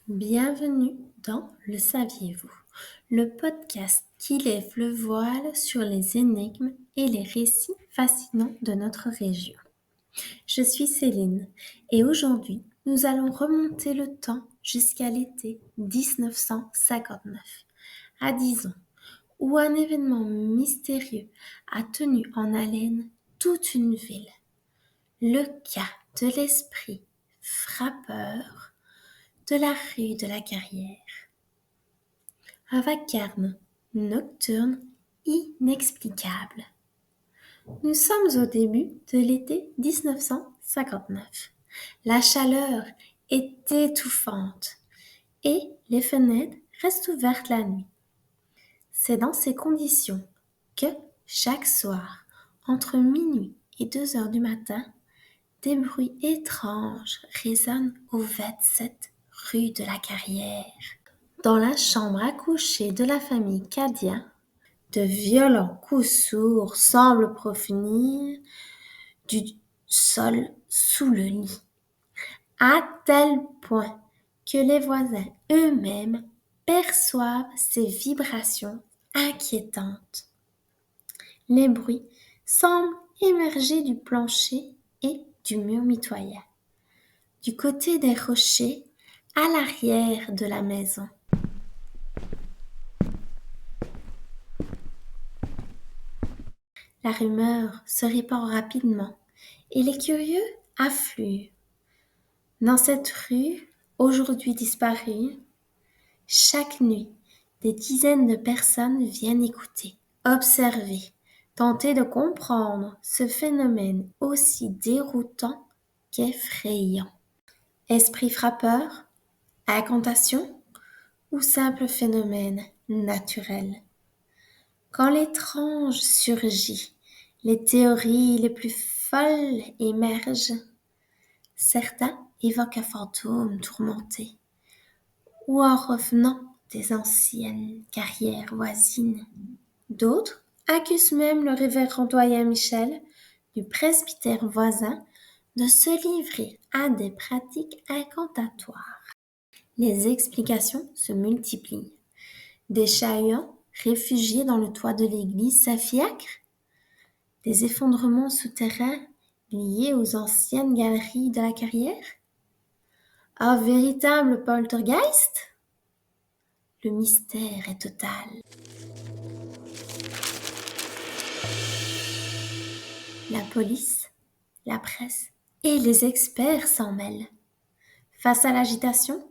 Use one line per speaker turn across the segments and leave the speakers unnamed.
Bienvenue dans Le Saviez-vous, le podcast qui lève le voile sur les énigmes et les récits fascinants de notre région. Je suis Céline et aujourd'hui, nous allons remonter le temps jusqu'à l'été 1959, à Dizon, où un événement mystérieux a tenu en haleine toute une ville. Le cas de l'esprit frappeur de la rue de la Carrière. Un vacarme nocturne inexplicable. Nous sommes au début de l'été 1959. La chaleur est étouffante et les fenêtres restent ouvertes la nuit. C'est dans ces conditions que, chaque soir, entre minuit et 2 heures du matin, des bruits étranges résonnent au 27 rue de la Carrière. Dans la chambre à coucher de la famille Cadia, de violents coups sourds semblent provenir du sol sous le lit, à tel point que les voisins eux-mêmes perçoivent ces vibrations inquiétantes. Les bruits semblent émerger du plancher et du mur mitoyen, du côté des rochers, à l'arrière de la maison. La rumeur se répand rapidement et les curieux affluent. Dans cette rue, aujourd'hui disparue, chaque nuit, des dizaines de personnes viennent écouter, observer, tenter de comprendre ce phénomène aussi déroutant qu'effrayant. Esprit frappeur, incantation ou simple phénomène naturel? Quand l'étrange surgit, les théories les plus folles émergent. Certains évoquent un fantôme tourmenté ou un revenant des anciennes carrières voisines. D'autres accusent même le révérend doyen Michel du presbytère voisin de se livrer à des pratiques incantatoires. Les explications se multiplient. Des chats-huants réfugiés dans le toit de l'église Saint-Fiacre, des effondrements souterrains liés aux anciennes galeries de la Carrière, un véritable poltergeist? Le mystère est total. La police, la presse et les experts s'en mêlent. Face à l'agitation,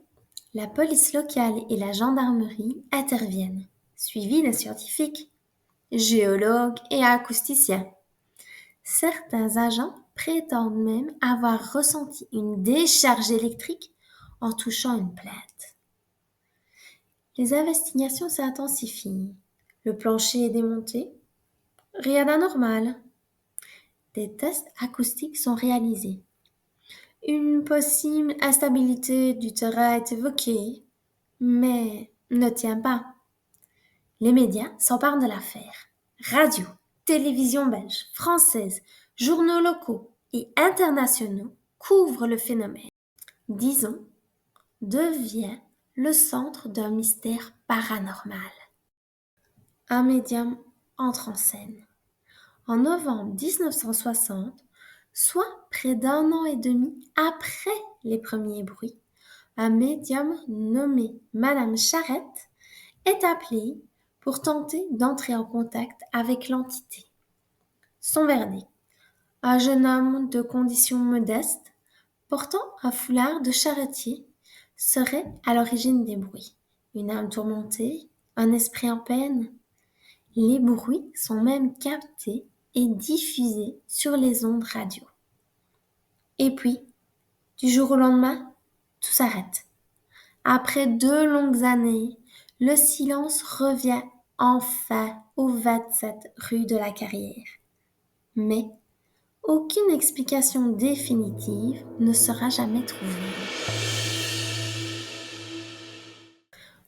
la police locale et la gendarmerie interviennent, suivis de scientifiques, géologues et acousticiens. Certains agents prétendent même avoir ressenti une décharge électrique en touchant une plainte. Les investigations s'intensifient. Le plancher est démonté. Rien d'anormal. Des tests acoustiques sont réalisés. Une possible instabilité du terrain est évoquée, mais ne tient pas. Les médias s'emparent de l'affaire. Radio, télévision belge, française, journaux locaux et internationaux couvrent le phénomène. Dizon devient le centre d'un mystère paranormal. Un médium entre en scène. En novembre 1960, soit près d'un an et demi après les premiers bruits, un médium nommé Madame Charette est appelé pour tenter d'entrer en contact avec l'entité. Son verdict: un jeune homme de condition modeste, portant un foulard de charretier, serait à l'origine des bruits. Une âme tourmentée, un esprit en peine. Les bruits sont même captés et diffusés sur les ondes radio. Et puis, du jour au lendemain, tout s'arrête. Après 2 longues années, le silence revient enfin au 27 rue de la Carrière. Mais aucune explication définitive ne sera jamais trouvée.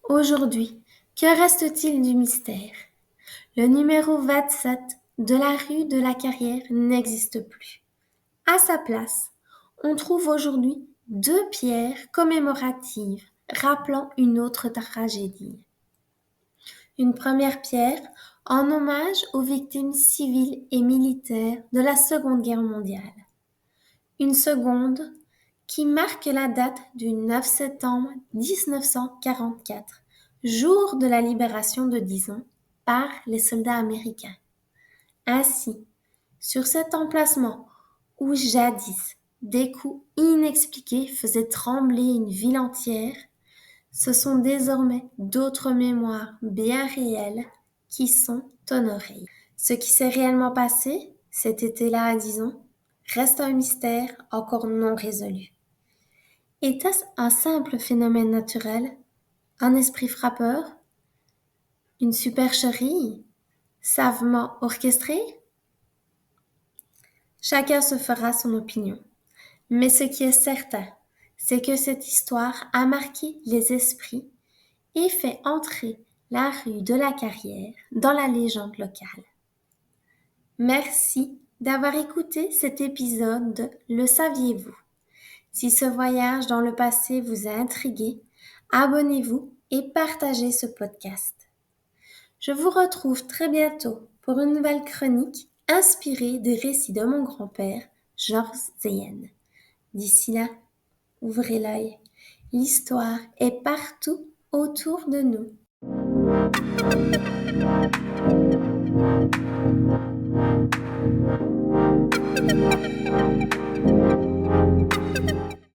Aujourd'hui, que reste-t-il du mystère? Le numéro 27 de la rue de la Carrière n'existe plus. À sa place, on trouve aujourd'hui 2 pierres commémoratives rappelant une autre tragédie. Une première pierre en hommage aux victimes civiles et militaires de la Seconde Guerre mondiale. Une seconde qui marque la date du 9 septembre 1944, jour de la libération de Dijon par les soldats américains. Ainsi, sur cet emplacement où jadis des coups inexpliqués faisaient trembler une ville entière, ce sont désormais d'autres mémoires bien réelles qui sont honorées. Ce qui s'est réellement passé cet été-là à Dijon reste un mystère encore non résolu. Était-ce un simple phénomène naturel, un esprit frappeur, une supercherie savamment orchestrée? Chacun se fera son opinion. Mais ce qui est certain, c'est que cette histoire a marqué les esprits et fait entrer la rue de la Carrière dans la légende locale. Merci d'avoir écouté cet épisode de Le saviez-vous? Si ce voyage dans le passé vous a intrigué, abonnez-vous et partagez ce podcast. Je vous retrouve très bientôt pour une nouvelle chronique inspirée des récits de mon grand-père, Georges Zeyen. D'ici là, ouvrez l'œil. L'histoire est partout autour de nous.